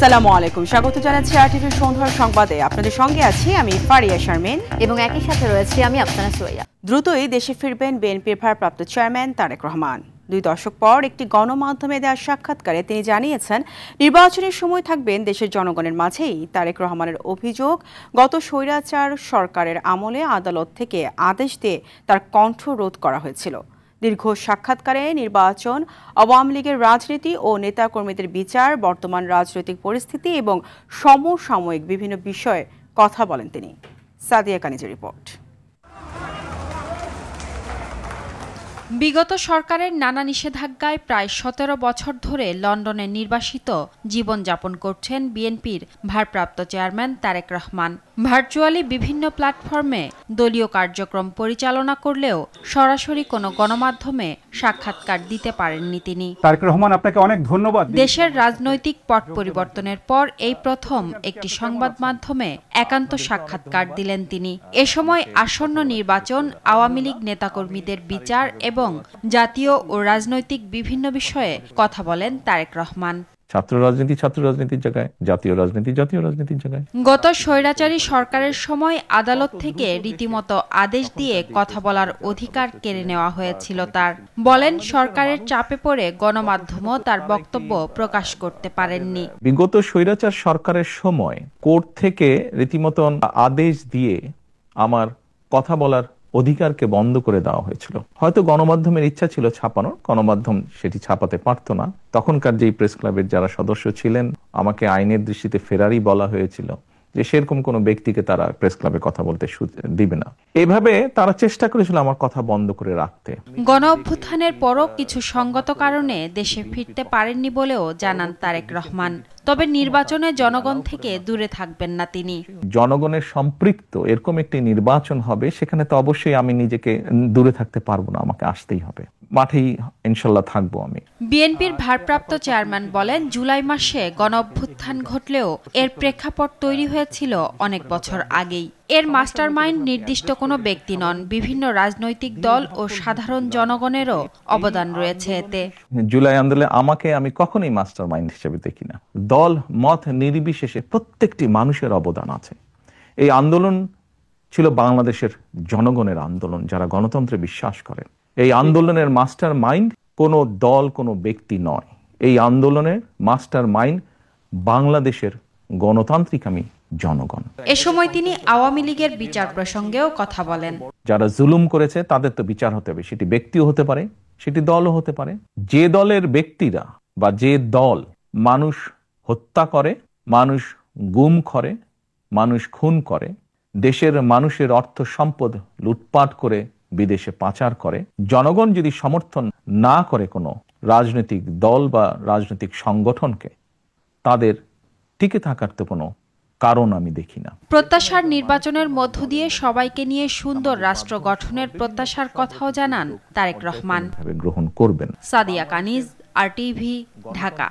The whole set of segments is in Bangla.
আসসালামু আলাইকুম, স্বাগত জানাচ্ছি আরটিভির সন্ধ্যার সংবাদে। আপনাদের সঙ্গে আছি আমি ফারিয়া শারমিন এবং একই সাথে রয়েছি আমি আফসানা সুরাইয়া। দ্রুতই দেশে ফিরবেন বিএনপির ভারপ্রাপ্ত চেয়ারম্যান তারেক রহমান। 2 দশক পর একটি গণমাধ্যমে দেওয়া সাক্ষাৎকারে তিনি জানিয়েছেন, নির্বাচনের সময় থাকবেন দেশের জনগণের মাঝেই। তারেক রহমানের অভিযোগ, গত স্বৈরাচার সরকারের আমলে আদালত থেকে আদেশ দিয়ে তার কণ্ঠ রোধ করা হয়েছিল। দীর্ঘ সাক্ষাৎকারে নির্বাচন, আওয়ামী লীগের রাজনীতি ও নেতাকর্মীদের বিচার, বর্তমান রাজনৈতিক পরিস্থিতি এবং সমসাময়িক বিভিন্ন বিষয়ে কথা বলেন তিনি। সাদিয়া কানিজের রিপোর্ট। বিগত সরকারের নানা নিষেধাজ্ঞায় প্রায় 17 বছর ধরে লন্ডনে নির্বাসিত জীবনযাপন করছেন বিএনপির ভারপ্রাপ্ত চেয়ারম্যান তারেক রহমান। ভার্চুয়ালি বিভিন্ন প্ল্যাটফর্মে দলীয় কার্যক্রম পরিচালনা করলেও সরাসরি কোনো গণমাধ্যমে সাক্ষাৎকার দিতে পারেননি তিনি। তারেক রহমান, আপনাকে অনেক ধন্যবাদ। দেশের রাজনৈতিক পট পরিবর্তনের পর এই প্রথম একটি সংবাদ মাধ্যমে একান্ত সাক্ষাৎকার দিলেন তিনি। এ সময় আসন্ন নির্বাচন, আওয়ামী লীগ নেতাকর্মীদের বিচার এবং জাতীয় ও রাজনৈতিক বিভিন্ন বিষয়ে কথা বলেন তারেক রহমান। ছাত্র রাজনীতির জায়গায়, জাতীয় রাজনীতির জায়গায়। গত স্বৈরাচারী সরকারের সময় আদালত থেকে রীতিমতো আদেশ দিয়ে কথা বলার অধিকার কেড়ে নেওয়া হয়েছিল তার। বলেন, সরকারের চাপে পড়ে গণমাধ্যমও তার বক্তব্য প্রকাশ করতে পারেননি। বিগত স্বৈরাচার সরকারের সময় কোর্ট থেকে রীতিমতো আদেশ দিয়ে আমার কথা বলার অধিকারকে বন্ধ করে দেওয়া হয়েছিল। হয়তো গণমাধ্যমের ইচ্ছা ছিল ছাপানোর, গণমাধ্যম সেটি ছাপাতে পারত না। তখনকার যেই প্রেস ক্লাবের যারা সদস্য ছিলেন, আমাকে আইনের দৃষ্টিতে ফেরারি বলা হয়েছিল যে সেরকম কোনো ব্যক্তিকে তারা প্রেস ক্লাবে কথা বলতে দিবে না। এভাবে তারা চেষ্টা করেছিল আমার কথা বন্ধ করে রাখতে। গণ অভ্যুত্থানের পরও কিছু সঙ্গত কারণে দেশে ফিরতে পারেননি বলেও জানান তারেক রহমান। তবে নির্বাচনে জনগণ থেকে দূরে থাকবেন না তিনি। জনগণের সম্পৃক্ত এরকম একটি নির্বাচন হবে, সেখানে তো অবশ্যই আমি নিজেকে দূরে থাকতে পারবো না, আমাকে আসতেই হবে। মাঠেই ইনশাল্লাহ থাকবো আমি। বিএনপির ভারপ্রাপ্ত চেয়ারম্যান বলেন, জুলাই মাসে গণ অভ্যুত্থান ঘটলেও এর প্রেক্ষাপট তৈরি হয়েছিল অনেক বছর আগেই। এর মাস্টারমাইন্ড নির্দিষ্ট কোনো ব্যক্তি নন, বিভিন্ন রাজনৈতিক দল ও সাধারণ জনগণেরও অবদান রয়েছে এতে। জুলাই আন্দোলনে আমাকে আমি কখনোই মাস্টারমাইন্ড হিসেবে দেখি না। দল মত নির্বিশেষে প্রত্যেকটি মানুষের অবদান আছে। এই আন্দোলন ছিল বাংলাদেশের জনগণের আন্দোলন, যারা গণতন্ত্রে বিশ্বাস করেন। এই আন্দোলনের মাস্টার মাইন্ড কোনো দল, কোনো ব্যক্তি নয়। এই আন্দোলনের মাস্টার মাইন্ড বাংলাদেশের গণতান্ত্রিক আমি জনগণ। এ সময় তিনি আওয়ামী লীগের বিচার প্রসঙ্গেও কথা বলেন। যারা জুলুম করেছে তাদের তো বিচার হতে হবে, সেটি ব্যক্তিও হতে পারে, সেটি দলও হতে পারে। যে দলের ব্যক্তিরা বা যে দল মানুষ হত্যা করে, মানুষ গুম করে, মানুষ খুন করে, দেশের মানুষের অর্থ সম্পদ লুটপাট করে বিদেশে পাচার করে, জনগণ যদি সমর্থন না করে কোনো রাজনৈতিক দল বা রাজনৈতিক সংগঠনকে, তাদের টিকে থাকার তো কোনো কারণ আমি দেখি না। প্রত্যাশার নির্বাচনের মধ্য দিয়ে সবাইকে নিয়ে সুন্দর রাষ্ট্র গঠনের প্রত্যাশার কথাও জানান তারেক রহমান। গ্রহণ করবেন। সাদিয়া কানিজ, আরটিভি, ঢাকা।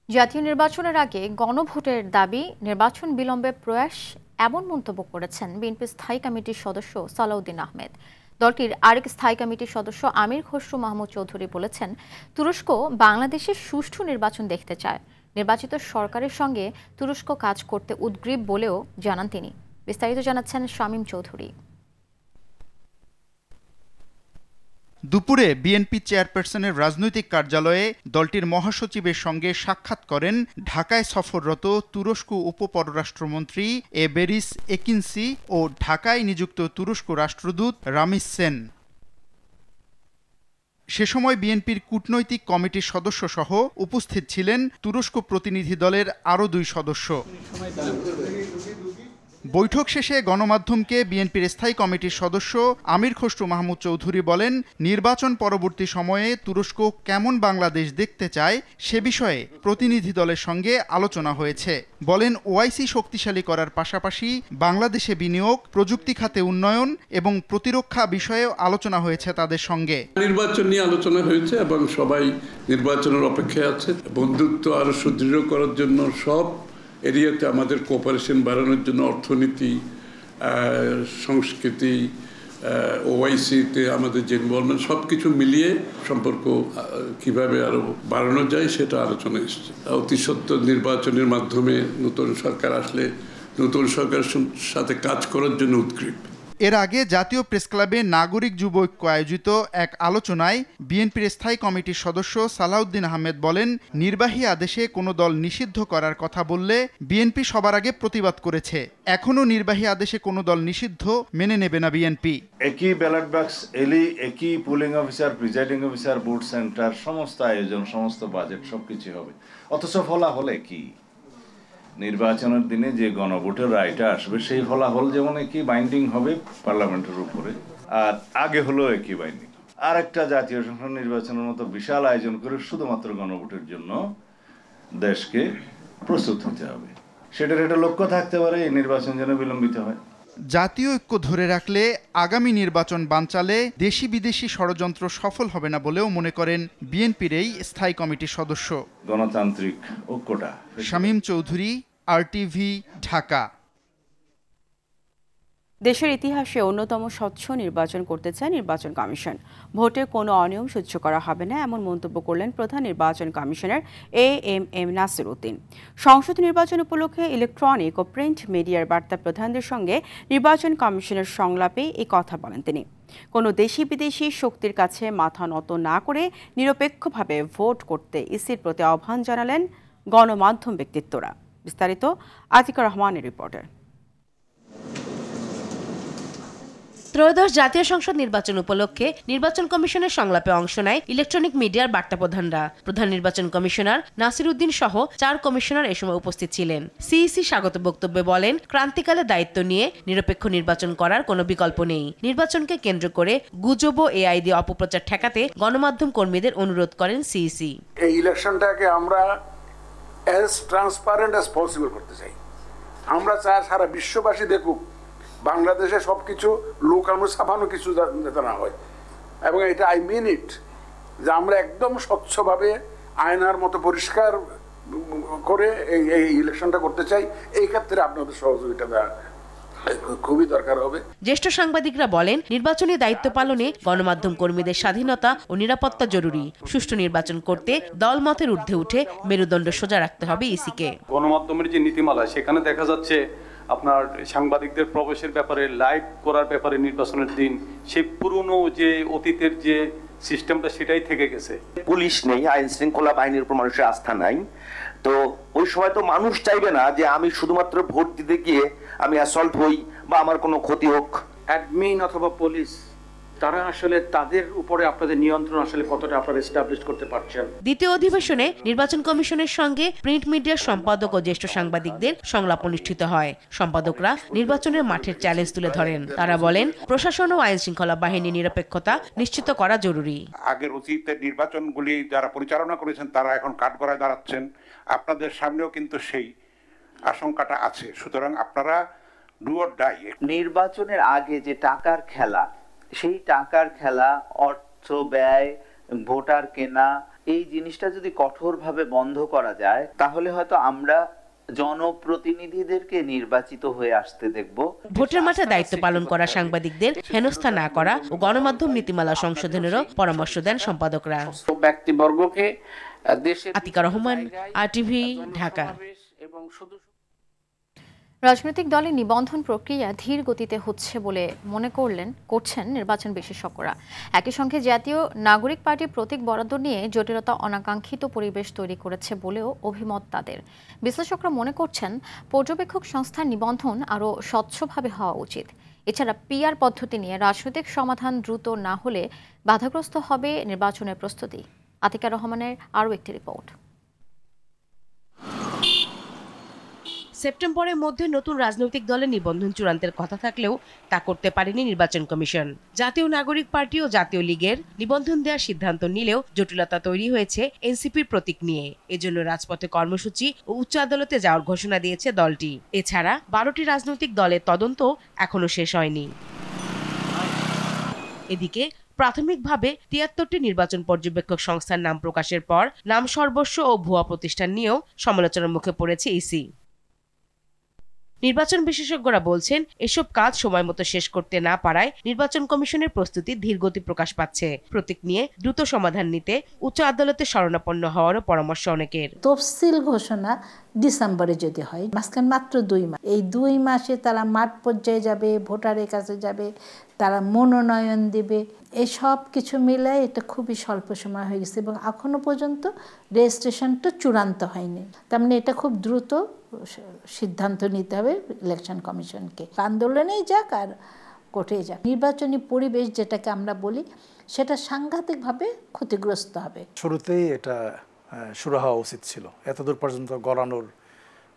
জাতীয় নির্বাচনের আগে গণভোটের দাবি, নির্বাচন বিলম্বে প্রয়াস, এমন মন্তব্য করেছেন বিএনপি স্থায়ী কমিটির সদস্য সালাউদ্দিন আহমেদ। দলটির আরেক স্থায়ী কমিটির সদস্য আমির খসরু মাহমুদ চৌধুরী বলেছেন, তুরস্ক বাংলাদেশে সুষ্ঠু নির্বাচন দেখতে চায়। নির্বাচিত সরকারের সঙ্গে তুরস্ক কাজ করতে উদ্গ্রীব বলেও জানান তিনি। বিস্তারিত জানাচ্ছেন শামীম চৌধুরী। দুপুরে বিএনপি চেয়ারপারসনের রাজনৈতিক কার্যালয়ে দলটির মহাসচিবের সঙ্গে সাক্ষাৎ করেন ঢাকায় সফররত তুরস্ক উপপররাষ্ট্রমন্ত্রী এবেরিস একিনসি ও ঢাকায় নিযুক্ত তুরস্ক রাষ্ট্রদূত রামিস সেন। সে সময় বিএনপির কূটনৈতিক কমিটির সদস্য সহ উপস্থিত ছিলেন তুরস্ক প্রতিনিধি দলের আরও 2 সদস্য। বৈঠক শেষে গণমাধ্যমকে বিএনপির স্থায়ী কমিটির সদস্য আমির খসরু মাহমুদ চৌধুরী বলেন, নির্বাচন পরবর্তী সময়ে তুরস্ক কেমন বাংলাদেশ দেখতে চায় সে বিষয়ে প্রতিনিধি দলের সঙ্গে আলোচনা হয়েছে। বলেন, ওআইসি শক্তিশালী করার পাশাপাশি বাংলাদেশে বিনিয়োগ, প্রযুক্তি খাতে উন্নয়ন এবং প্রতিরক্ষা বিষয়েও আলোচনা হয়েছে তাদের সঙ্গে। নির্বাচন নিয়ে আলোচনা হয়েছে এবং সবাই নির্বাচনের অপেক্ষায় আছে। বন্ধুত্ব আরো সুদৃঢ় করার জন্য সব এরিয়াতে আমাদের কোঅপারেশন বাড়ানোর জন্য অর্থনীতি, সংস্কৃতি, ওআইসিতে আমাদের যে ইনভলভমেন্ট সব কিছু মিলিয়ে সম্পর্ক কিভাবে আরো বাড়ানো যায় সেটা আলোচনা এসেছে। অতি সত্বর নির্বাচনের মাধ্যমে নতুন সরকার আসলে নতুন সরকারের সাথে কাজ করার জন্য উদ্গ্রীব। এর আগে জাতীয় প্রেস ক্লাবে নাগরিক যুব ঐক্য আয়োজিত এক আলোচনায় বিএনপির স্থায়ী কমিটির সদস্য সালাউদ্দিন আহমেদ বলেন, নির্বাহী আদেশে কোনো দল নিষিদ্ধ করার কথা বললে বিএনপি সবার আগে প্রতিবাদ করেছে। এখনও নির্বাহী আদেশে কোনো দল নিষিদ্ধ মেনে নেবে না বিএনপি। একই ব্যালট বাক্স এলি, একই pulling officer, presiding officer, booth centre, সমস্ত আয়োজন, সমস্ত বাজেট সবকিছু হবে, অথচ ফলাফলে কি? নির্বাচনের দিনে যে গণভোটের রায়টা আসবে সেই ফলাফল যেমন একই বাইন্ডিং হবে পার্লামেন্টের উপরে, আর আগে হলো একই বাইন্ডিং। আর একটা জাতীয় সংসদ নির্বাচনের মতো বিশাল আয়োজন করে শুধুমাত্র গণভোটের জন্য দেশকে প্রস্তুত হতে হবে, সেটার একটা লক্ষ্য থাকতে পারে এই নির্বাচন যেন বিলম্বিত হয়। জাতীয় ঐক্য ধরে রাখলে আগামী নির্বাচন বানচালে দেশি বিদেশি ষড়যন্ত্র সফল হবে না বলেও মনে করেন বিএনপির এই স্থায়ী কমিটির সদস্য। গণতান্ত্রিক ঐক্যটা। শামীম চৌধুরী, RTV, ঢাকা। দেশের ইতিহাসে অন্যতম স্বচ্ছ নির্বাচন করতে চায় নির্বাচন কমিশন। ভোটে কোনো অনিয়ম সহ্য করা হবে না, এমন মন্তব্য করলেন প্রধান নির্বাচন কমিশনার AMM নাসির উদ্দিন। সংসদ নির্বাচন উপলক্ষে ইলেকট্রনিক ও প্রিন্ট মিডিয়ার বার্তা প্রধানদের সঙ্গে নির্বাচন কমিশনের সংলাপে এই কথা বলেন তিনি। কোনো দেশি বিদেশি শক্তির কাছে মাথা নত না করে নিরপেক্ষভাবে ভোট করতে ইসির প্রতি আহ্বান জানালেন গণমাধ্যম ব্যক্তিত্বরা। বিস্তারিত আতিকা রহমানের রিপোর্টে। ত্রয়োদশ জাতীয় সংসদ নির্বাচন উপলক্ষে নির্বাচন কমিশনের সংলাপে অংশ নেয় ইলেকট্রনিক মিডিয়ার বার্তা প্রধানরা। প্রধান নির্বাচন কমিশনার নাসির উদ্দিন সহ 4 কমিশনার এ সময় উপস্থিত ছিলেন। সিইসি স্বাগত বক্তব্যে বলেন, ক্রান্তিকালে দায়িত্ব নিয়ে নিরপেক্ষ নির্বাচন করার কোনো বিকল্প নেই। নির্বাচনকে কেন্দ্র করে গুজব ও এআই দিয়ে অপপ্রচার ঠেকাতে গণমাধ্যম কর্মীদের অনুরোধ করেন সিইসি। এই ইলেকশনটাকে আমরা অ্যাজ ট্রান্সপারেন্ট অ্যাজ পসিবল করতে চাই। আমরা চাই সারা বিশ্ববাসী দেখুক বাংলাদেশে সবকিছু লুকানো ছাপানো কিছু যাতে না হয়, এবং এটা আই মিন ইট, যে আমরা একদম স্বচ্ছভাবে আয়নার মতো পরিষ্কার করে এই ইলেকশনটা করতে চাই। এই ক্ষেত্রে আপনাদের সহযোগিতা খুবই দরকার হবে। জ্যেষ্ঠ সাংবাদিকরা বলেন, নির্বাচনী দায়িত্ব পালনে গণমাধ্যম কর্মীদের স্বাধীনতা ও নিরাপত্তা জরুরি। সুষ্ঠু নির্বাচন করতে দলমতের ঊর্ধ্বে উঠে মেরুদণ্ড সোজা রাখতে হবে ইসিকে। গণমাধ্যমের যে নীতিমালা, সেখানে দেখা যাচ্ছে আপনার সাংবাদিকদের প্রবেশের ব্যাপারে, লাইভ করার ব্যাপারে নির্বাচনের দিন সেই পুরনো যে অতীতের যে সিস্টেমটা সেটাই থেকে গেছে। পুলিশ নেই, আইন শৃঙ্খলা বাহিনীর উপর মানুষের আস্থা নাই, তো ওই সময় তো মানুষ চাইবে না যে আমি শুধুমাত্র ভোট দিতে গিয়ে আমি অ্যাসল্ট হই বা আমার কোনো ক্ষতি হোক। অ্যাডমিন অথবা পুলিশ, তারা আসলে তাদের উপরে আপনাদের নিয়ন্ত্রণ আসলে কতটা আপনারা এস্টাবলিশ করতে পারছেন। দ্বিতীয় অধিবেশনে নির্বাচন কমিশনের সঙ্গে প্রিন্ট মিডিয়ার সম্পাদক ও জ্যেষ্ঠ সাংবাদিকদের সংলাপ অনুষ্ঠিত হয়। সম্পাদকরা নির্বাচনের মাঠের চ্যালেঞ্জ তুলে ধরেন। তারা বলেন, প্রশাসন ও আইন শৃঙ্খলা বাহিনীর নিরপেক্ষতা নিশ্চিত করা জরুরি। আগের অতীতের নির্বাচনগুলি যারা পরিচালনা করেছেন তারা এখন কাঠগড়ায় দাঁড়াচ্ছেন, আপনাদের সামনেও কিন্তু সেই আশঙ্কাটা আছে। সুতরাং আপনারা ডু অর ডাই। নির্বাচনের আগে যে টাকার খেলা, সেই টাকার খেলা, অর্থ ব্যয়, ভোটার কেনা, এই জিনিসটা যদি কঠোরভাবে বন্ধ করা যায় তাহলে হয়তো আমরা জনপ্রতিনিধিদেরকে নির্বাচিত হয়ে আসতে দেখব। ভোটের মাঠে দায়িত্ব পালন করা সাংবাদিকদের হেনস্থা না করা ও গণমাধ্যম নীতিমালা সংশোধনেরও পরামর্শ দেন সম্পাদকরা। ব্যক্তিবর্গকে আতিকা রহমান, RTV, ঢাকা। রাজনৈতিক দলের নিবন্ধন প্রক্রিয়া ধীর গতিতে হচ্ছে বলে মনে করছেন নির্বাচন বিশেষজ্ঞরা। একই সঙ্গে জাতীয় নাগরিক পার্টির প্রতীক বরাদ্দ নিয়ে জটিলতা অনাকাঙ্ক্ষিত পরিবেশ তৈরি করেছে বলেও অভিমত তাদের। বিশ্লেষকরা মনে করছেন পর্যবেক্ষক সংস্থার নিবন্ধন আরও স্বচ্ছভাবে হওয়া উচিত। এছাড়া পিআর পদ্ধতি নিয়ে রাজনৈতিক সমাধান দ্রুত না হলে বাধাগ্রস্ত হবে নির্বাচনের প্রস্তুতি। আতিকা রহমানের আরও একটি রিপোর্ট। সেপ্টেম্বরের মধ্যে নতুন রাজনৈতিক দলের নিবন্ধন চূড়ান্তের কথা থাকলেও তা করতে পারেনি নির্বাচন কমিশন। জাতীয় নাগরিক পার্টি ও জাতীয় লীগের নিবন্ধন দেওয়ার সিদ্ধান্ত নিলেও জটিলতা তৈরি হয়েছে এনসিপির প্রতীক নিয়ে। এজন্য রাজপথে কর্মসূচি ও উচ্চ আদালতে যাওয়ার ঘোষণা দিয়েছে দলটি। এছাড়া 12টি রাজনৈতিক দলের তদন্ত এখনো শেষ হয়নি। এদিকে প্রাথমিকভাবে 73টি নির্বাচন পর্যবেক্ষক সংস্থার নাম প্রকাশের পর নাম সর্বস্ব ও ভুয়া প্রতিষ্ঠান নিয়েও সমালোচনার মুখে পড়েছে ইসি। নির্বাচন বিশেষজ্ঞরা বলছেন এসব কাজ সময় মতো শেষ করতে না পারায় নির্বাচন কমিশনের প্রস্তুতি ধীরগতি প্রকাশ পাচ্ছে। প্রতীক নিয়ে দ্রুত সমাধান নিতে উচ্চ আদালতে শরণাপন্ন হওয়ারও পরামর্শ অনেকের। তফসিল ঘোষণা ডিসেম্বরে যদি হয়, মাঝখানে মাত্র 2 মাস, এই 2 মাসে তারা মাঠ পর্যায়ে যাবে, ভোটারের কাছে যাবে, তারা মনোনয়ন দেবে, এই সব কিছু মিলে এটা খুবই স্বল্প সময় হয়ে গেছে এবং এখনো পর্যন্ত রেজিস্ট্রেশনটা চূড়ান্ত হয়নি। তার মানে এটা খুব দ্রুত সিদ্ধান্ত নিতে হবে ইলেকশন কমিশনকে। আন্দোলনেই যাক আর কোর্টে যাক, নির্বাচনী পরিবেশ যেটাকে আমরা বলি সেটা সাংঘাতিকভাবে ক্ষতিগ্রস্ত হবে। শুরুতেই এটা শুরু হওয়া উচিত ছিল, এতদূর পর্যন্ত গড়ানোর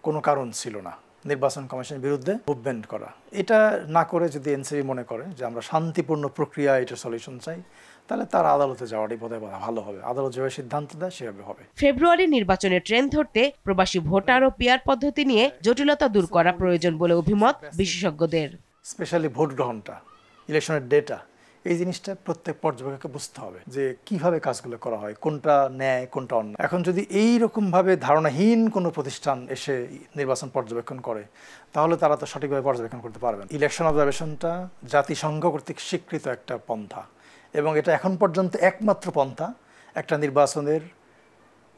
কোনো কারণ ছিল না। নির্বাচন কমিশনের বিরুদ্ধে মুভমেন্ট করা, এটা না করে যদি এনসিপি মনে করে যে আমরা শান্তিপূর্ণ প্রক্রিয়া এটা সলিউশন চাই, তাহলে তার আদালতে যাওয়াটাই বোধহয় ভালো হবে। আদালত যেভাবে সিদ্ধান্ত দেয় সেভাবে হবে। ফেব্রুয়ারি নির্বাচনের ট্রেন্ড ধরতে প্রবাসী ভোটার ও পিআর পদ্ধতি নিয়ে জটিলতা দূর করা প্রয়োজন বলে অভিমত বিশেষজ্ঞদের। স্পেশালি ভোট গ্রহণটা, ইলেকশনের ডেটা, এই জিনিসটা প্রত্যেক পর্যবেক্ষককে বুঝতে হবে যে কিভাবে কাজগুলো করা হয়, কোনটা ন্যায় কোনটা অন্যায়। এখন যদি এই রকম ভাবে ধারণাহীন কোনো প্রতিষ্ঠান এসে নির্বাচন পর্যবেক্ষণ করে, তাহলে তারা তো সঠিকভাবে পর্যবেক্ষণ করতে পারবেন। ইলেকশন অবজারভেশনটা জাতিসংঘ কর্তৃক স্বীকৃত একটা পন্থা এবং এটা এখন পর্যন্ত একমাত্র পন্থা একটা নির্বাচনের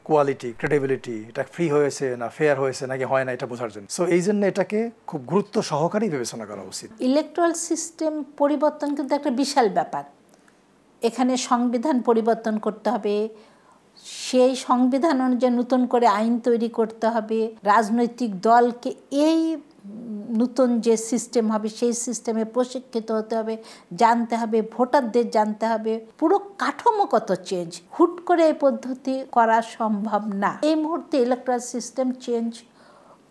কোয়ালিটি, ক্রেডিবিলিটি, এটা ফ্রি হয়েছে না ফেয়ার হয়েছে নাকি হয় না এটা বোঝার জন্য। সো এই জন্য এটাকে খুব গুরুত্ব সহকারে বিবেচনা করা উচিত। ইলেকট্রাল সিস্টেম পরিবর্তন কিন্তু একটা বিশাল ব্যাপার। এখানে সংবিধান পরিবর্তন করতে হবে, সেই সংবিধান অনুযায়ী নতুন করে আইন তৈরি করতে হবে, রাজনৈতিক দলকে এই নতুন যে সিস্টেম হবে সেই সিস্টেমে প্রশিক্ষিত হতে হবে, জানতে হবে, ভোটারদের জানতে হবে, পুরো কাঠামোগত চেঞ্জ হুট করে এই পদ্ধতি করা সম্ভব না। এই মুহূর্তে ইলেকট্রাল সিস্টেম চেঞ্জ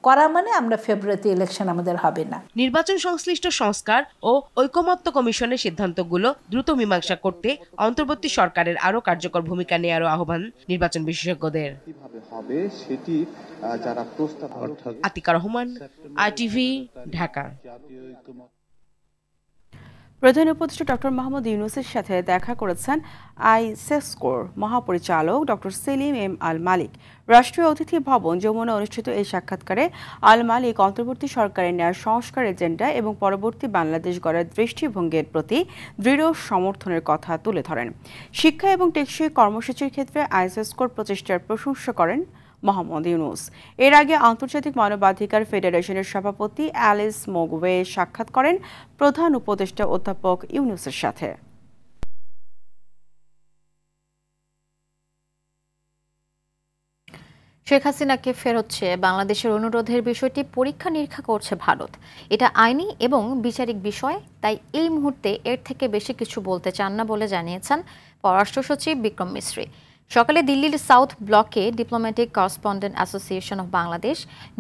করা মানে আমরা ফেব্রুয়ারিতে ইলেকশন আমাদের হবে না। নির্বাচন সংশ্লিষ্ট সংস্কার ও ঐকমত্য কমিশনের সিদ্ধান্তগুলো দ্রুত মীমাংসা করতে অন্তর্বর্তী সরকারের আরো কার্যকর ভূমিকা নেওয়ারও আহ্বান নির্বাচন বিশেষজ্ঞদের। আতিকা রহমান, ITV, ঢাকা। প্রধান উপদেষ্টা ডক্টর মোহাম্মদ ইউনূসের সাথে দেখা করেছেন আইসেসকোর মহাপরিচালক ডক্টর সেলিম এম আল মালিক। রাষ্ট্রীয় অতিথি ভবন যমুনা অনুষ্ঠিত এই সাক্ষাৎকারে আল মালিক অন্তর্বর্তী সরকারের ন্যায় সংস্কার এজেন্ডা এবং পরবর্তী বাংলাদেশ গড়ার দৃষ্টিভঙ্গির প্রতি দৃঢ় সমর্থনের কথা তুলে ধরেন। শিক্ষা এবং টেকসই কর্মসূচির ক্ষেত্রে আইসেসকোর প্রচেষ্টার প্রশংসা করেন মোহাম্মদ ইউনূস। এর আগে আন্তর্জাতিক মানবাধিকার ফেডারেশনের সভাপতি অ্যালিস মোগওয়ে সাক্ষাৎ করেন প্রধান উপদেষ্টা অধ্যাপক ইউনূসের সাথে। শেখ হাসিনাকে ফেরত চেয়ে বাংলাদেশের অনুরোধের বিষয়টি পরীক্ষা নিরীক্ষা করছে ভারত। এটা আইনি এবং বিচারিক বিষয়, তাই এই মুহূর্তে এর থেকে বেশি কিছু বলতে চান না বলে জানিয়েছেন পররাষ্ট্র সচিব বিক্রম মিশ্রি। সকালে দিল্লির সাউথ ব্লকে diplomatic correspondent association of Bangladesh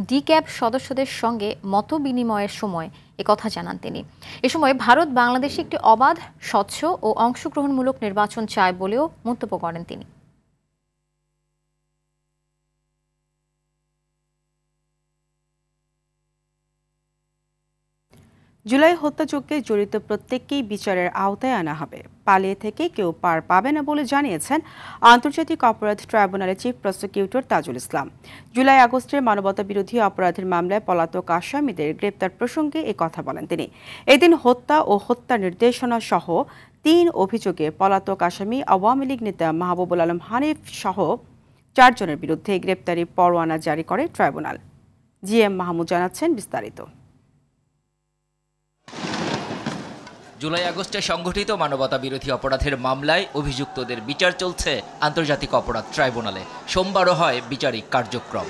DCAB সদস্যদের সঙ্গে মত বিনিময়ের সময় একথা জানান তিনি। এ সময় ভারত বাংলাদেশে একটি অবাধ, স্বচ্ছ ও অংশগ্রহণমূলক নির্বাচন চায় বলেও মন্তব্য করেন তিনি। জুলাই হত্যাযজ্ঞে জড়িত প্রত্যেককেই বিচারের আওতায় আনা হবে, পালিয়ে থেকে কেউ পার পাবে না বলে জানিয়েছেন আন্তর্জাতিক অপরাধ ট্রাইব্যুনালের চিফ প্রসিকিউটর তাজুল ইসলাম। জুলাই আগস্টের মানবতাবিরোধী অপরাধের মামলায় পলাতক আসামিদের গ্রেপ্তার প্রসঙ্গে কথা বলেন তিনি। এদিন হত্যা ও হত্যা নির্দেশনা সহ 3 অভিযোগে পলাতক আসামি আওয়ামী লীগ নেতা মাহবুবুল আলম হানিফ সহ 4 জনের বিরুদ্ধে গ্রেপ্তারি পরোয়ানা জারি করে ট্রাইব্যুনাল। GM মাহমুদ জানাচ্ছেন বিস্তারিত। জুলাই আগস্টে সংঘটিত মানবতা বিরোধী অপরাধের মামলায় অভিযুক্তদের বিচার চলছে আন্তর্জাতিক অপরাধ ট্রাইব্যুনালে। সোমবারও হয় বিচারিক কার্যক্রম।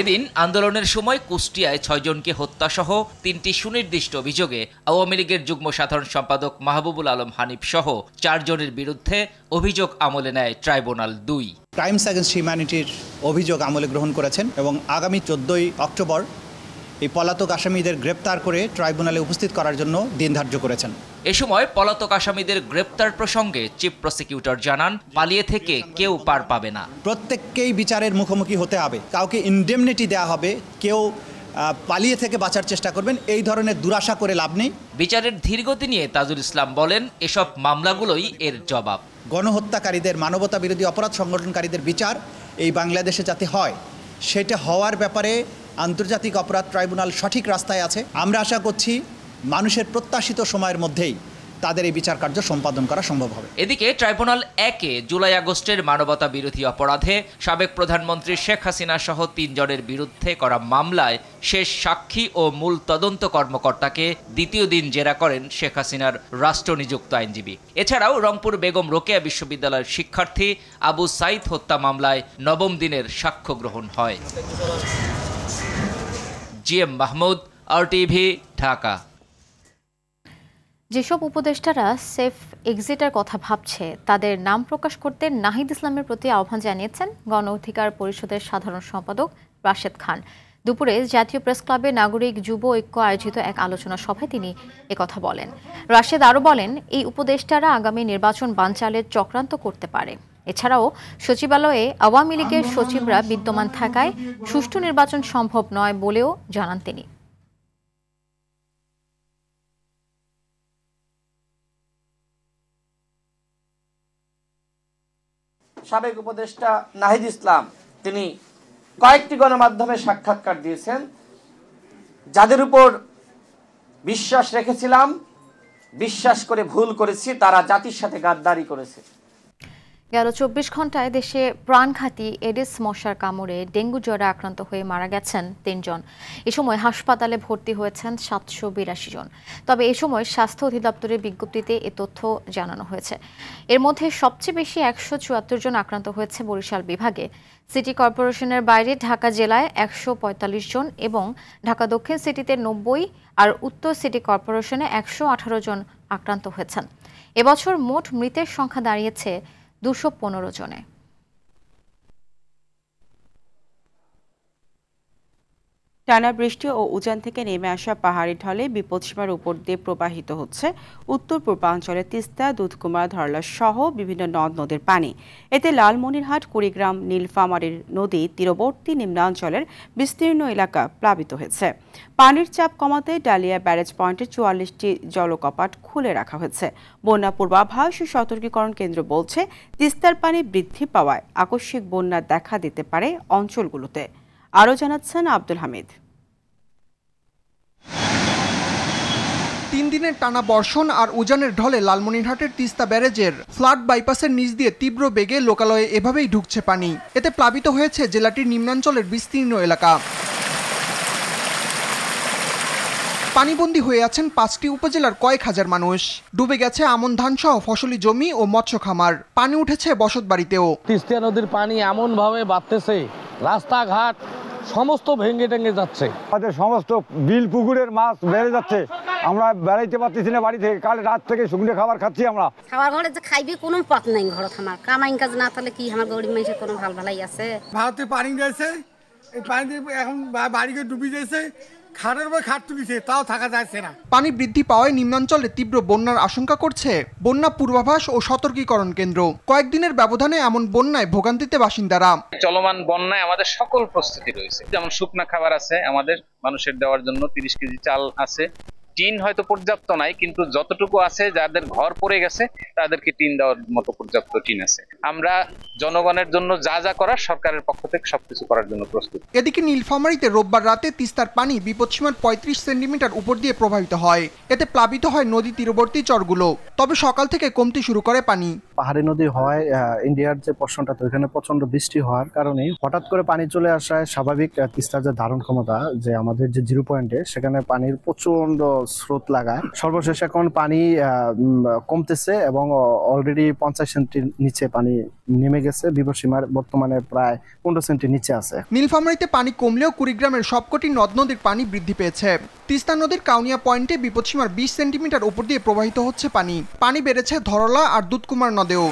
এদিন আন্দোলনের সময় কুষ্টিয়ায় 6 জনকে হত্যাসহ 3টি সুনির্দিষ্ট অভিযোগে আওয়ামী লীগের যুগ্ম সাধারণ সম্পাদক মাহবুবুল আলম হানিফ সহ 4 জনের বিরুদ্ধে অভিযোগ আমলে নেয় ট্রাইব্যুনাল 2। ক্রাইমস অ্যাগেন্স্ট হিউম্যানিটির অভিযোগ আমলে গ্রহণ করেছেন এবং আগামী 14ই অক্টোবর এই পলাতক আসামিদের গ্রেপ্তার করে ট্রাইব্যুনালে উপস্থিত করার জন্য দিন ধার্য করেছেন। এ সময় পলাতক আসামিদের গ্রেপ্তার প্রসঙ্গে চিফ প্রসিকিউটর জানান, পালিয়ে থেকে কেউ পার পাবে না, প্রত্যেককেই বিচারের মুখোমুখি হতে হবে, কাউকে ইনডেমনিটি দেওয়া হবে, কেউ পালিয়ে থেকে বাঁচার চেষ্টা করবেন এই ধরনের দুরাশা করে লাভ নেই। বিচারের ধীরগতি নিয়ে তাজুল ইসলাম বলেন, এসব মামলাগুলোই এর জবাব। গণহত্যাকারীদের, মানবতা বিরোধী অপরাধ সংগঠনকারীদের বিচার এই বাংলাদেশে যাতে হয় সেটা হওয়ার ব্যাপারে আন্তর্জাতিক অপরাধ ট্রাইব্যুনাল সঠিক রাস্তায় আছে। আমরা আশা করছি মানুষের প্রত্যাশিত সময়ের মধ্যেই তাদের এই বিচার কার্য সম্পাদন করা সম্ভব হবে। এদিকে ট্রাইব্যুনাল 1-এ জুলাই আগস্টের মানবতা বিরোধী অপরাধে সাবেক প্রধানমন্ত্রী শেখ হাসিনা সহ 3 জনের বিরুদ্ধে করা মামলায় শেষ সাক্ষী ও মূল তদন্ত কর্মকর্তাকে দ্বিতীয় দিন জেরা করেন শেখ হাসিনার রাষ্ট্রনিযুক্ত আইনজীবী। এছাড়াও রংপুর বেগম রোকেয়া বিশ্ববিদ্যালয়ের শিক্ষার্থী আবু সাইদ হত্যা মামলায় 9ম দিনের সাক্ষ্য গ্রহণ হয়। GM Mahmud, RTV, Dhaka. যেসব উপদেষ্টারা সেফ এক্সিটের কথা ভাবছে তাদের নাম প্রকাশ করতে নাহিদ ইসলামের প্রতি আহ্বান জানিয়েছেন গণ অধিকার পরিষদের সাধারণ সম্পাদক রাশেদ খান। দুপুরে জাতীয় প্রেস ক্লাবে নাগরিক যুব ঐক্য আয়োজিত এক আলোচনা সভায় তিনি একথা বলেন। রাশেদ আরও বলেন, এই উপদেষ্টারা আগামী নির্বাচন বানচালের চক্রান্ত করতে পারে। এছাড়াও সচিবালয়ে আওয়ামী লীগের সচিবরা বিদ্যমান থাকায় সুষ্ঠু নির্বাচন সম্ভব নয় বলেও জানান তিনি। সাবেক উপদেষ্টা নাহিদ ইসলাম তিনি কয়েকটি গণমাধ্যমে সাক্ষাৎকার দিয়েছেন, যাদের উপর বিশ্বাস রেখেছিলাম, বিশ্বাস করে ভুল করেছি, তারা জাতির সাথে গাদ্দারি করেছে। গেল 24 ঘন্টায় দেশে প্রাণঘাতী এডিস মশার কামড়ে ডেঙ্গু জ্বরে আক্রান্ত হয়ে মারা গেছেন 3 জন। এ সময় হাসপাতালে ভর্তি হয়েছেন 782 জন। তবে এ সময় স্বাস্থ্য অধিদপ্তরের বিজ্ঞপ্তিতে এ তথ্য জানানো হয়েছে। এর মধ্যে সবচেয়ে বেশি 174 জন আক্রান্ত হয়েছে বরিশাল বিভাগে। সিটি কর্পোরেশনের বাইরে ঢাকা জেলায় 145 জন এবং ঢাকা দক্ষিণ সিটিতে 90 আর উত্তর সিটি কর্পোরেশনে 118 জন আক্রান্ত হয়েছেন। এবছর মোট মৃতের সংখ্যা দাঁড়িয়েছে 215 জনে। টানা বৃষ্টি ও উজান থেকে নেমে আসা পাহাড়ি ঢলে বিপদসীমার উপর দিয়ে প্রবাহিত হচ্ছে উত্তর পূর্বাঞ্চলের তিস্তা, দুধকুমার, ধরলা সহ বিভিন্ন নদ নদীর পানি। এতে লালমনিরহাট, কুড়িগ্রাম, নীলফামারীর নদী তীরবর্তী নিম্নাঞ্চলের বিস্তীর্ণ এলাকা প্লাবিত হয়েছে। পানির চাপ কমাতে ডালিয়া ব্যারেজ পয়েন্টে 44টি জলকপাট খুলে রাখা হয়েছে। বন্যা পূর্বাভাস ও সতর্কীকরণ কেন্দ্র বলছে, তিস্তার পানি বৃদ্ধি পাওয়ায় আকস্মিক বন্যা দেখা দিতে পারে অঞ্চলগুলোতে। আরও জানাচ্ছেন আব্দুল হামিদ। 3 দিনের টানা বর্ষণ আর উজানের ঢলে লালমনিরহাটের তিস্তা ব্যারেজের ফ্লাড বাইপাসের নিচ দিয়ে তীব্র বেগে লোকালয়ে এভাবেই ঢুকছে পানি। এতে প্লাবিত হয়েছে জেলাটির নিম্নাঞ্চলের বিস্তীর্ণ এলাকা। পানিবন্দী হয়ে আছেন 5টি উপজেলার কয়েক হাজার মানুষ। ডুবে গেছে আমন ধান সহ ফসলি জমি ও মৎস্য খামার। পানি উঠেছে বসত বাড়িতেও। তিস্তা নদীর পানি এমন ভাবে বাড়তেছে, রাস্তাঘাট সমস্ত ভেঙে টেঙে যাচ্ছে। আমাদের সমস্ত বিল পুকুরের মাছ বেড়ে যাচ্ছে। আমরা বেড়াইতে পারতেছি না বাড়ি থেকে। কাল রাত থেকে শুকনো খাবার খাচ্ছি আমরা। খাবার ঘরে যে খাইবি কোনো পথ নাই ঘর আমার। কামাইন কাজ না তাহলে কি আমার গরিব মানুষের কোনো ভালাই আছে? ভারতে পানি গেছে, এই পানি এখন বাড়িকে ডুবি গেছে। খাটের উপর খাট তুলিছে, তাও থাকা যাচ্ছে না। পানি বৃদ্ধি পাওয়ায় নিম্নাঞ্চলে তীব্র বন্যার আশঙ্কা করছে বন্যা পূর্বাভাস ও সতর্কীকরণ কেন্দ্র। কয়েকদিনের ব্যবধানে এমন বন্যায় ভোগান্তিতে বাসিন্দারা। চলমান বন্যায় আমাদের সকল প্রস্তুতি রয়েছে, যেমন শুকনা খাবার আছে আমাদের মানুষের দেওয়ার জন্য, 30 কেজি চাল আছে। টিন হয়তো পর্যাপ্ত নাই, কিন্তু যতটুকু আছে, যাদের ঘর পড়ে গেছে তাদেরকে টিন দেওয়ার মতো পর্যাপ্ত টিন আছে। আমরা জনগণের জন্য যা যা করার সরকারের পক্ষ থেকে সবকিছু করার জন্য প্রস্তুত। এদিকে নীলফামারীতে রোববার রাতে তিস্তার পানি বিপদসীমার 35 সেন্টিমিটার উপর দিয়ে প্রবাহিত হয়। এতে প্লাবিত হয় নদী তীরবর্তী চরগুলো। তবে সকাল থেকে কমতে শুরু করে পানি। পাহাড়ি নদী হয় ইন্ডিয়ার যে পোর্শনটা, তো এখানে প্রচন্ড বৃষ্টি হওয়ার কারণে হঠাৎ করে পানি চলে আসায় স্বাভাবিক তিস্তার যে ধারণ ক্ষমতা, যে আমাদের যে 0 পয়েন্টে, সেখানে পানির প্রচন্ড স্রোত লাগায়। সর্বশেষ এখন পানি কমতেছে এবং অলরেডি 50 সেন্টির নিচে পানি নেমে গেছে। বিপদসীমার বর্তমানে প্রায় 15 সেন্টির নিচে আছে। নীলফামারীতে পানি কমলেও কুড়িগ্রামের সবকটি নদ নদীর পানি বৃদ্ধি পেয়েছে। তিস্তা নদীর কাউনিয়া পয়েন্টে বিপদসীমার 20 সেন্টিমিটার উপর দিয়ে প্রবাহিত হচ্ছে পানি। পানি বেড়েছে ধরলা আর দুধকুমার নদেও।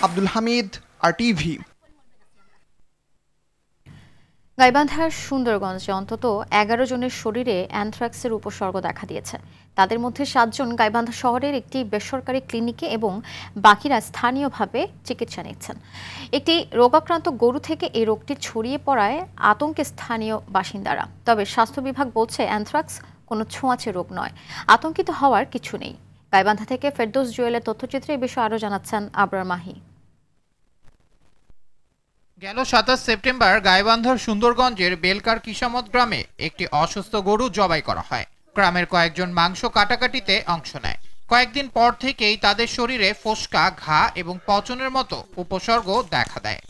আব্দুল হামিদ, RTV। গাইবান্ধার সুন্দরগঞ্জে অন্তত 11 জনের শরীরে অ্যানথ্রাক্সের উপসর্গ দেখা দিয়েছে। তাদের মধ্যে 7 জন গাইবান্ধা শহরের একটি বেসরকারি ক্লিনিকে এবং বাকিরা স্থানীয়ভাবে চিকিৎসা নিচ্ছেন। একটি রোগাক্রান্ত গরু থেকে এই রোগটি ছড়িয়ে পড়ায় আতঙ্কে স্থানীয় বাসিন্দারা। তবে স্বাস্থ্য বিভাগ বলছে অ্যানথ্রাক্স কোনো ছোঁয়াচে রোগ নয়, আতঙ্কিত হওয়ার কিছু নেই। গাইবান্ধা থেকে ফেরদৌস জুয়েলের তথ্যচিত্রে এই বিষয়ে আরও জানাচ্ছেন আবরার মাহি। গেল 27 সেপ্টেম্বর গাইবান্ধার সুন্দরগঞ্জের বেলকার কিসামত গ্রামে একটি অসুস্থ গরু জবাই করা হয়। গ্রামের কয়েকজন মাংস কাটাকাটিতে অংশ নেয়। কয়েকদিন পর থেকেই তাদের শরীরে ফোস্কা, ঘা এবং পচনের মতো উপসর্গ দেখা দেয়।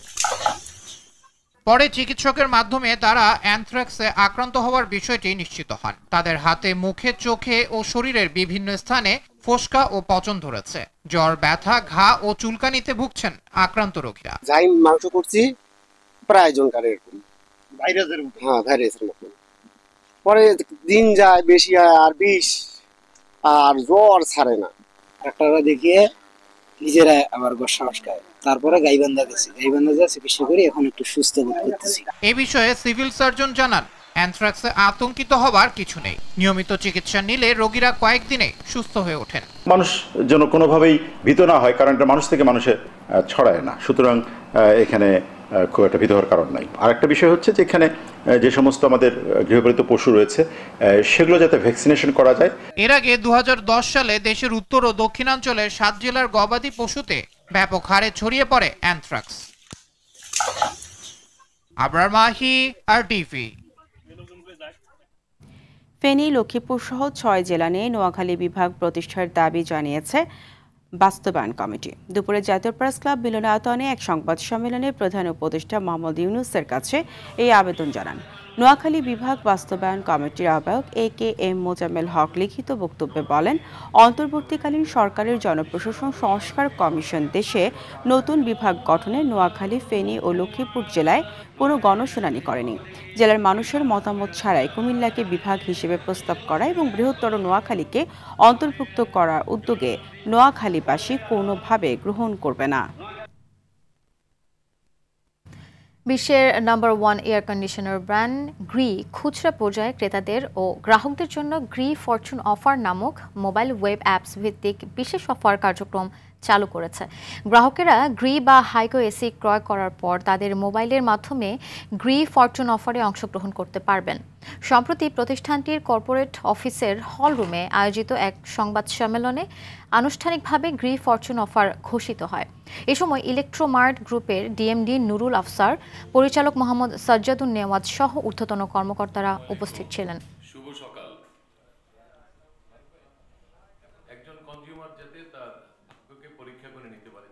পরে চিকিৎসকের মাধ্যমে তারা অ্যানথ্রাক্সে আক্রান্ত হওয়ার বিষয়টি নিশ্চিত হন। তাদের হাতে, মুখে, চোখে ও শরীরের বিভিন্ন স্থানে ফোস্কা ও পচন ধরেছে। জ্বর, ব্যথা, ঘা ও চুলকানিতে ভুগছেন আক্রান্ত রোগীরা। যাই মাংস করছি প্রায় জনকার এরকম ভাইরাসের মতন। পরে দিন যায়, বেশি হয় আর বিষ, আর জ্বর ছাড়ে না। ডাক্তাররা দেখিয়ে নিজেরা আবার সাহস খায়। তারপরে গাইবান্ধা গেছি, গাইবান্ধা যা চিকিৎসা করি, এখন একটু সুস্থ বোধ করতেছি। এ বিষয়ে সিভিল সার্জন জানান, অ্যানথ্রাক্সে আতঙ্কিত হবার কিছু নেই। নিয়মিত চিকিৎসা নিলে রোগীরা কয়েকদিনে সুস্থ হয়ে ওঠেন। মানুষ যেন কোনোভাবেই ভীত না হয়, কারণ এটা মানুষ থেকে মানুষে ছড়ায় না। সুতরাং এখানে খুব একটা ভীত হওয়ার কারণ নাই। আর একটা বিষয় হচ্ছে যে এখানে যে সমস্ত আমাদের গৃহপালিত পশু রয়েছে সেগুলো যাতে ভ্যাকসিনেশন করা যায়। এর আগে 2010 সালে দেশের উত্তর ও দক্ষিণাঞ্চলের 7 জেলার গবাদি পশুতে ব্যাপক হারে ছড়িয়ে পড়ে অ্যানথ্রাক্স। আবরার মাহি, RTV। ফেনী, লক্ষ্মীপুর সহ 6 জেলা নিয়ে নোয়াখালী বিভাগ প্রতিষ্ঠার দাবি জানিয়েছে বাস্তবায়ন কমিটি। দুপুরে জাতীয় প্রেস ক্লাব মিলনায়তনে এক সংবাদ সম্মেলনে প্রধান উপদেষ্টা মোহাম্মদ ইউনূসের কাছে এই আবেদন জানান। নোয়াখালী বিভাগ বাস্তবায়ন কমিটির আহ্বায়ক AKM মোজাম্মেল হক লিখিত বক্তব্যে বলেন, অন্তর্বর্তীকালীন সরকারের জনপ্রশাসন সংস্কার কমিশন দেশে নতুন বিভাগ গঠনে নোয়াখালী, ফেনী ও লক্ষ্মীপুর জেলায় কোনো গণশুনানি করেনি। জেলার মানুষের মতামত ছাড়াই কুমিল্লাকে বিভাগ হিসেবে প্রস্তাব করা এবং বৃহত্তর নোয়াখালীকে অন্তর্ভুক্ত করার উদ্যোগে নোয়াখালীবাসী কোনোভাবে গ্রহণ করবে না। বিশ্বের number 1 air conditioner brand Gree খুচরা পর্যায়ে ক্রেতাদের ও গ্রাহকদের জন্য গ্রি ফরচুন অফার নামক মোবাইল ওয়েব অ্যাপস ভিত্তিক বিশেষ অফার কার্যক্রম চালু করেছে। গ্রাহকেরা গ্রি বা হাইকো এসি ক্রয় করার পর তাদের মোবাইলের মাধ্যমে গ্রি ফরচুন অফারে অংশগ্রহণ করতে পারবেন। সম্প্রতি প্রতিষ্ঠানটির কর্পোরেট অফিসের হল রুমে আয়োজিত এক সংবাদ সম্মেলনে আনুষ্ঠানিকভাবে গ্রি ফরচুন অফার ঘোষিত হয়। এ সময় ইলেকট্রোমার্ট গ্রুপের DMD নুরুল আফসার, পরিচালক মোহাম্মদ সাজ্জাদুন নেওয়াজ সহ ঊর্ধ্বতন কর্মকর্তারা উপস্থিত ছিলেন। শুভ সকাল। একজন কনজিউমার যাতে তার ভাগ্যকে পরীক্ষা করে নিতে পারে।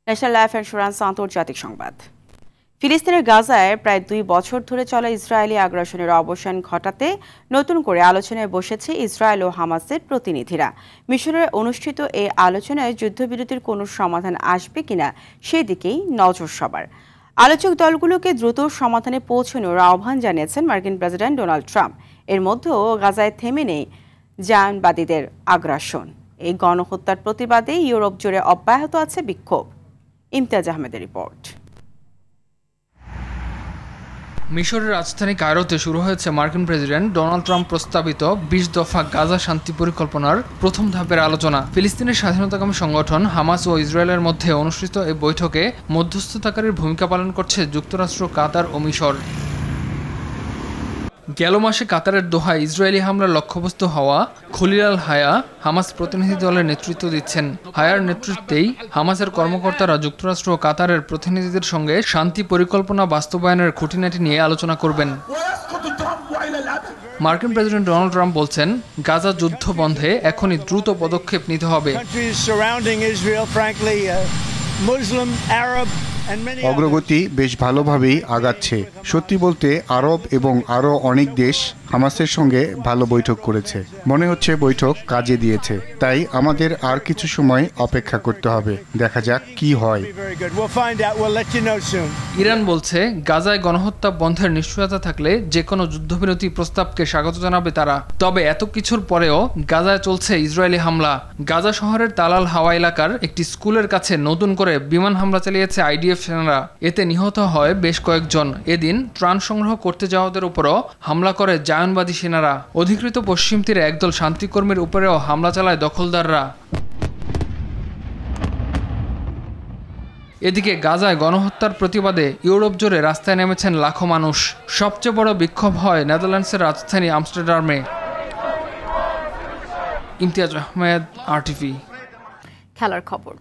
ন্যাশনাল লাইফ ইন্স্যুরেন্স আন্তর্জাতিক সংবাদ। ফিলিস্তিনের গাজায় প্রায় 2 বছর ধরে চলা ইসরায়েলি আগ্রাসনের অবসান ঘটাতে নতুন করে আলোচনায় বসেছে ইসরায়েল ও হামাসের প্রতিনিধিরা। মিশরে অনুষ্ঠিত এই আলোচনায় যুদ্ধবিরতির কোনো সমাধান আসবে কিনা সেদিকেই নজর সবার। আলোচক দলগুলোকে দ্রুত সমাধানে পৌঁছানোর আহ্বান জানিয়েছেন মার্কিন প্রেসিডেন্ট ডোনাল্ড ট্রাম্প। এর মধ্যেও গাজায় থেমে নেই জায়নবাদীদের আগ্রাসন। এই গণহত্যার প্রতিবাদে ইউরোপ জুড়ে অব্যাহত আছে বিক্ষোভ। ইমতিয়াজ আহমেদের রিপোর্ট। মিশরের রাজধানী কায়রোতে শুরু হয়েছে মার্কিন প্রেসিডেন্ট ডোনাল্ড ট্রাম্প প্রস্তাবিত 20 দফা গাজা শান্তি পরিকল্পনার প্রথম ধাপের আলোচনা। ফিলিস্তিনের স্বাধীনতাকামী সংগঠন হামাস ও ইসরায়েলের মধ্যে অনুষ্ঠিত এই বৈঠকে মধ্যস্থতাকারীর ভূমিকা পালন করছে যুক্তরাষ্ট্র, কাতার ও মিশর। গেল মাসে কাতারের দোহায় ইসরায়েলি হামলার লক্ষ্যবস্তু হওয়া খলিল আল হায়া হামাস প্রতিনিধি দলের নেতৃত্ব দিচ্ছেন। হায়ার নেতৃত্বেই হামাসের কর্মকর্তারা যুক্তরাষ্ট্র ও কাতারের প্রতিনিধিদের সঙ্গে শান্তি পরিকল্পনা বাস্তবায়নের খুঁটিনাটি নিয়ে আলোচনা করবেন। মার্কিন প্রেসিডেন্ট ডোনাল্ড ট্রাম্প বলছেন, গাজা যুদ্ধ বন্ধে এখনই দ্রুত পদক্ষেপ নিতে হবে। অগ্রগতি বেশ ভালোভাবেই আগাচ্ছে। সত্যি বলতে আরব এবং আরও অনেক দেশ হামাসের সঙ্গে ভালো বৈঠক করেছে। মনে হচ্ছে বৈঠক কাজে দিয়েছে। তাই আমাদের আর কিছু সময় অপেক্ষা করতে হবে, দেখা যাক কি হয়। ইরান বলছে, গাজায় গণহত্যা বন্ধের নিশ্চয়তা থাকলে যে কোনো যুদ্ধবিরতি প্রস্তাবকে স্বাগত জানাবে তারা। তবে এত কিছুর পরেও গাজায় চলছে ইসরায়েলি হামলা। গাজা শহরের তালাল হাওয়া এলাকার একটি স্কুলের কাছে নতুন করে বিমান হামলা চালিয়েছে IDF সেনারা। এতে নিহত হয় বেশ কয়েকজন। এদিন ত্রাণ সংগ্রহ করতে যাওয়াদের উপরও হামলা করে জায়নবাদী সেনারা। অধিকৃত পশ্চিম তীরে একদল শান্তিকর্মীর উপরেও হামলা চালায় দখলদাররা। এদিকে গাজায় গণহত্যার প্রতিবাদে ইউরোপ জুড়ে রাস্তায় নেমেছেন লাখো মানুষ। সবচেয়ে বড় বিক্ষোভ হয় নেদারল্যান্ডসের রাজধানী আমস্টারডামে। ইমতিয়াজ আহমেদ, RTV। খেলার খবর।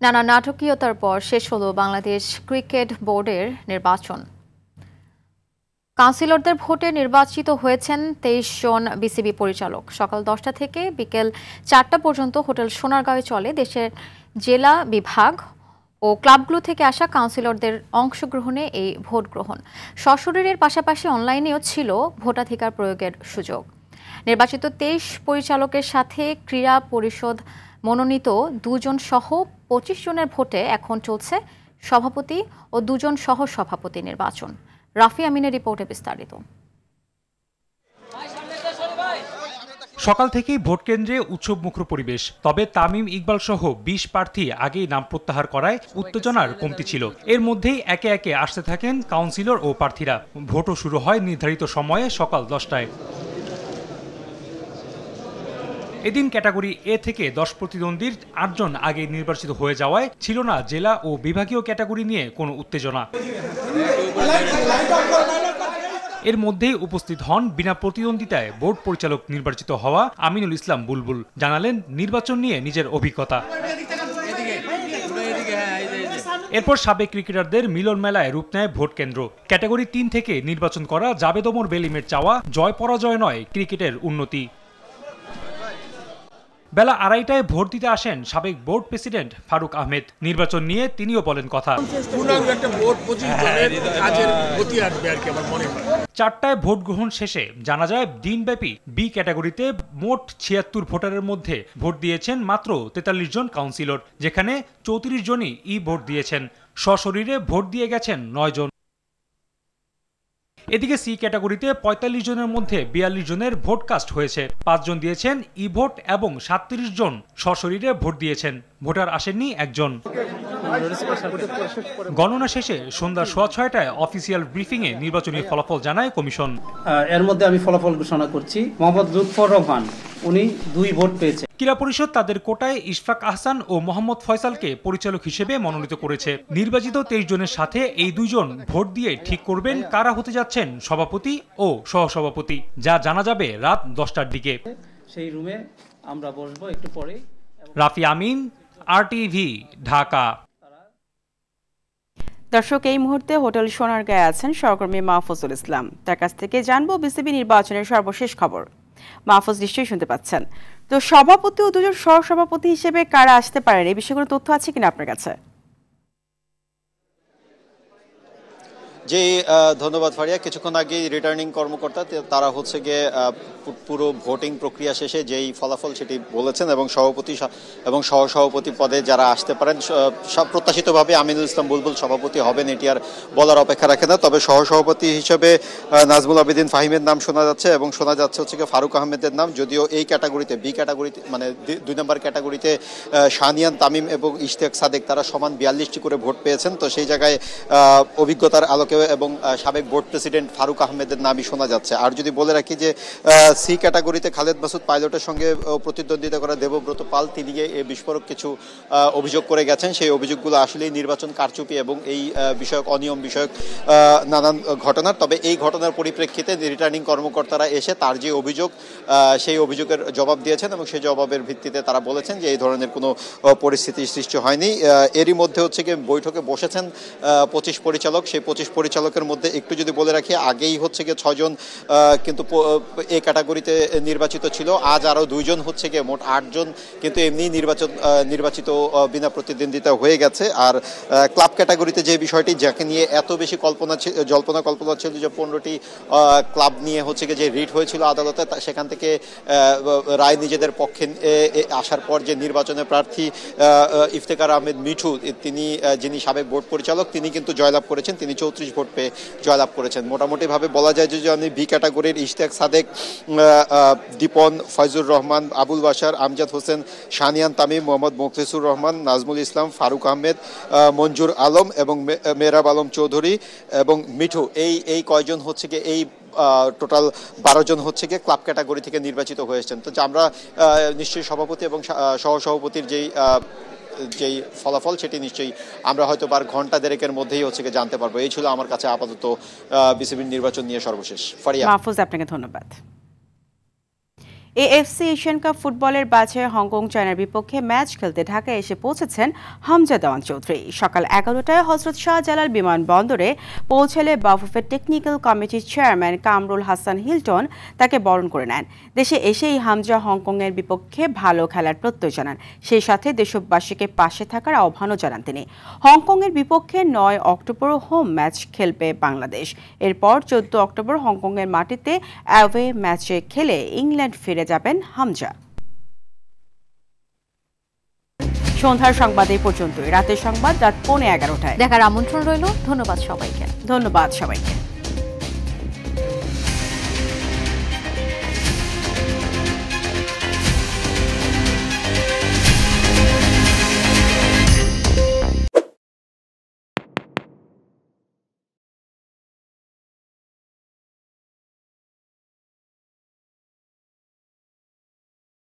নানা নাটকীয়তার পর শেষ হলো বাংলাদেশ ক্রিকেট বোর্ডের নির্বাচন। কাউন্সিলরদের ভোটে নির্বাচিত হয়েছেন 23 জন বিসিবি পরিচালক। সকাল 10টা থেকে বিকেল 4টা পর্যন্ত হোটেল সোনারগাঁওয়ে চলে দেশের জেলা বিভাগ ও ক্লাবগুলো থেকে আসা কাউন্সিলরদের অংশগ্রহণে এই ভোট গ্রহণ। সশরীরের পাশাপাশি অনলাইনেও ছিল ভোটাধিকার প্রয়োগের সুযোগ। নির্বাচিত 23 পরিচালকের সাথে ক্রীড়া পরিষদ মনোনীত 2 জন সহ 25 জনের ভোটে এখন চলছে সভাপতি ও 2 জন সহ সভাপতি নির্বাচন। রাফি আমিনের রিপোর্টে বিস্তারিত। সকাল থেকেই ভোট কেন্দ্রে উৎসবমুখর পরিবেশ। তবে তামিম ইকবাল সহ 20 প্রার্থী আগেই নাম প্রত্যাহার করায় উত্তেজনার কমতি ছিল। এর মধ্যেই একে একে আসতে থাকেন কাউন্সিলর ও প্রার্থীরা। ভোটও শুরু হয় নির্ধারিত সময়ে সকাল 10টায়। এদিন ক্যাটাগরি এ থেকে 10 প্রতিদ্বন্দ্বীর 8 জন আগে নির্বাচিত হয়ে যাওয়ায় ছিল না জেলা ও বিভাগীয় ক্যাটাগরি নিয়ে কোনো উত্তেজনা। এর মধ্যেই উপস্থিত হন বিনা প্রতিদ্বন্দ্বিতায় বোর্ড পরিচালক নির্বাচিত হওয়া আমিনুল ইসলাম বুলবুল। জানালেন নির্বাচন নিয়ে নিজের অভিজ্ঞতা। এরপর সাবেক ক্রিকেটারদের মিলন মেলায় রূপ নেয় ভোট কেন্দ্র। ক্যাটাগরি 3 থেকে নির্বাচন করা জাবেদ ওমর বেলিমের চাওয়া জয় পরাজয় নয়, ক্রিকেটের উন্নতি। বেলা 2:30টায় ভোট দিতে আসেন সাবেক বোর্ড প্রেসিডেন্ট ফারুক আহমেদ। নির্বাচন নিয়ে তিনিও বলেন কথা। 4টায় ভোট গ্রহণ শেষে জানা যায় দিনব্যাপী বি ক্যাটাগরিতে মোট 76 ভোটারের মধ্যে ভোট দিয়েছেন মাত্র 43 জন কাউন্সিলর, যেখানে 34 জনই ই ভোট দিয়েছেন। সশরীরে ভোট দিয়ে গেছেন 9 জন। এদিকে সি ক্যাটাগরিতে 45 জনের মধ্যে 42 জনের ভোট কাস্ট হয়েছে। 5 জন দিয়েছেন ই ভোট এবং 37 জন সশরীরে ভোট দিয়েছেন। ভোটার আসেননি একজন। গণনা শেষে সন্ধ্যা 6:30টায় অফিসিয়াল ব্রিফিংয়ে নির্বাচনী ফলাফল জানায় কমিশন। এর মধ্যে আমি ফলাফল ঘোষণা করছি। মোহাম্মদ লুৎফর রহমান উনি 2 ভোট পেয়েছেন। ক্রীড়া পরিষদ তাদের কোটায় ইশফাক আহসান ও মোহাম্মদ ফয়সালকে পরিচালক হিসেবে মনোনীত করেছে। নির্বাচিত 23 জনের সাথে এই 2 জন ভোট দিয়ে ঠিক করবেন কারা হতে যাচ্ছেন সভাপতি ও সহসভাপতি, যা জানা যাবে রাত 10টার দিকে। সেই রুমে আমরা বসবো একটু পরে। রাফি আমিন, RTV, ঢাকা। দর্শক, এই মুহূর্তে হোটেল সোনারগাঁয়ে আছেন সহকর্মী মাহফুজুল ইসলাম। তার কাছ থেকে জানবো বিসিবি নির্বাচনের সর্বশেষ খবর। মাহফুজ নিশ্চয়ই শুনতে পাচ্ছেন। তো সভাপতি ও 2 জন সহসভাপতি হিসেবে কারা আসতে পারেন, এই বিষয়ে কোনো তথ্য আছে কিনা আপনার কাছে? যে ধন্যবাদ ফারিয়া। কিছুক্ষণ আগে রিটার্নিং কর্মকর্তা তারা হচ্ছে গিয়ে পুরো ভোটিং প্রক্রিয়া শেষে যেই ফলাফল সেটি বলেছেন এবং সভাপতি এবং সহসভাপতি পদে যারা আসতে পারেন প্রত্যাশিতভাবে আমিনুল ইসলাম বুলবুল সভাপতি হবেন, এটি আর বলার অপেক্ষা রাখে না। তবে সহসভাপতি হিসেবে নাজমুল আবেদিন ফাহিমের নাম শোনা যাচ্ছে এবং শোনা যাচ্ছে হচ্ছে গিয়ে ফারুক আহমেদের নাম। যদিও এই ক্যাটাগরিতে বি ক্যাটাগরিতে মানে 2 নম্বর ক্যাটাগরিতে শাহনিয়ান তামিম এবং ইশতিয়াক সাদেক তারা সমান 42টি করে ভোট পেয়েছেন। তো সেই জায়গায় অভিজ্ঞতার আলোকে এবং সাবেক বোর্ড প্রেসিডেন্ট ফারুক আহমেদের নামই শোনা যাচ্ছে। আর যদি বলে রাখি যে সি ক্যাটাগরিতে খালেদ মাসুদ পাইলটের সঙ্গে প্রতিদ্বন্দ্বিতা করা দেবব্রত পাল, তিনি বিস্ফোরক কিছু অভিযোগ করে গেছেন। সেই অভিযোগগুলো আসলেই নির্বাচন কারচুপি এবং এই বিষয়ক অনিয়ম বিষয়ক নানান ঘটনার। তবে এই ঘটনার পরিপ্রেক্ষিতে রিটার্নিং কর্মকর্তারা এসে তার যে অভিযোগ সেই অভিযোগের জবাব দিয়েছেন এবং সেই জবাবের ভিত্তিতে তারা বলেছেন যে এই ধরনের কোনো পরিস্থিতি সৃষ্টি হয়নি। এরই মধ্যে হচ্ছে গিয়ে বৈঠকে বসেছেন 25 পরিচালক। সেই 25 পরিচালকের মধ্যে একটু যদি বলে রাখি, আগেই হচ্ছে গিয়ে 6 জন কিন্তু এই ক্যাটাগরিতে নির্বাচিত ছিল। আজ আরও 2 জন হচ্ছে গিয়ে মোট 8 জন কিন্তু এমনি নির্বাচিত বিনা প্রতিদ্বন্দ্বিতা হয়ে গেছে। আর ক্লাব ক্যাটাগরিতে যে বিষয়টি যাকে নিয়ে এত বেশি জল্পনা কল্পনা ছিল যে 15টি ক্লাব নিয়ে হচ্ছে গিয়ে যে রিট হয়েছিল আদালতে, সেখান থেকে রায় নিজেদের পক্ষে আসার পর যে নির্বাচনের প্রার্থী ইফতেখার আহমেদ মিঠু, যিনি সাবেক বোর্ড পরিচালক, তিনি কিন্তু জয়লাভ করেছেন। তিনি 34 ভোট পেয়ে জয়লাভ করেছেন। মোটামুটিভাবে বলা যায় যে আমি বি ক্যাটাগরির ইশতিয়াক সাদেক, দীপন, ফয়জুর রহমান, আবুল বাশার, আমজাদ হোসেন, শাহনিয়ান তামিম, মোহাম্মদ মুখলিসুর রহমান, নাজমুল ইসলাম, ফারুক আহমেদ, মঞ্জুর আলম এবং মেহরাব আলম চৌধুরী এবং মিঠু, এই কয়জন হচ্ছে গিয়ে এই টোটাল 12 জন হচ্ছে গিয়ে ক্লাব ক্যাটাগরি থেকে নির্বাচিত হয়েছেন। তো আমরা নিশ্চয়ই সভাপতি এবং সহসভাপতির যেই ফলাফল সেটি নিশ্চয়ই আমরা হয়তো ঘন্টা দেড়েকের মধ্যেই হচ্ছে গিয়ে জানতে পারবো। এই ছিল আমার কাছে আপাতত বিসিবির নির্বাচন নিয়ে সর্বশেষ। ফারিয়া। মাহফুজ, আপনাকে ধন্যবাদ। এএফসি এশিয়ান কাপ ফুটবলের ব্যাচে হংকং চায়নার বিপক্ষে ম্যাচ খেলতে ঢাকায় এসে পৌঁছেছেন হামজা দেওয়ান চৌধুরী। সকাল 11টায় হযরত শাহজালাল বিমানবন্দরে পৌঁছালে বাফুফের টেকনিক্যাল কমিটির চেয়ারম্যান কামরুল হাসান হিলটন তাকে বরণ করে নেন। দেশে এসেই হামজা হংকংয়ের বিপক্ষে ভালো খেলার প্রত্যয় জানান, সেই সাথে দেশবাসীকে পাশে থাকার আহ্বানও জানান তিনি। হংকংয়ের বিপক্ষে 9 অক্টোবর হোম ম্যাচ খেলবে বাংলাদেশ। এরপর 14 অক্টোবর হংকংয়ের মাটিতে অ্যাওয়ে ম্যাচে খেলে ইংল্যান্ড ফিরে যাবেন হামজা। সন্ধ্যার সংবাদ এই পর্যন্তই। রাতের সংবাদ রাত 11:15টায় দেখার আমন্ত্রণ রইল। ধন্যবাদ সবাইকে।